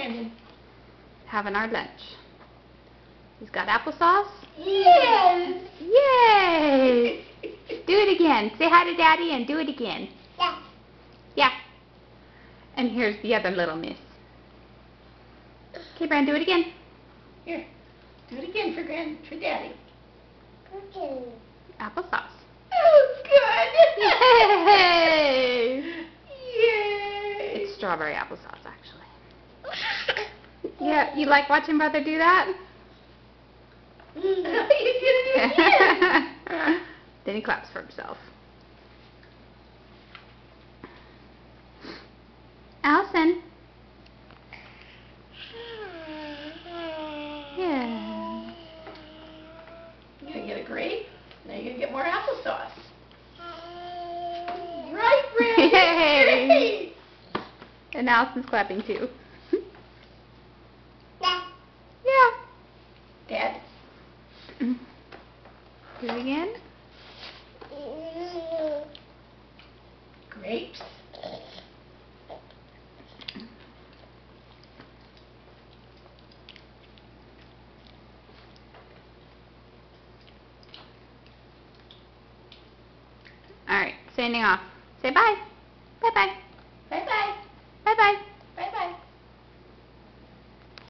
Brandon? Having our lunch. He's got applesauce. Yes! Yay! Do it again. Say hi to Daddy and do it again. Yeah. Yeah. And here's the other little miss. Okay, Brandon, do it again. Here. Do it again for Daddy. Okay. Applesauce. Oh, good! Yay! Yay! It's strawberry applesauce, actually. Yeah, you like watching Brother do that? You did it again! Then he claps for himself. Allison. Yeah. You gonna get a grape? Now you're gonna get more applesauce. Right, Brandon? Yay! Great! And Allison's clapping too. Yeah. Yeah. Dad? Do it again. Grapes? Alright, signing off. Say bye. Bye-bye.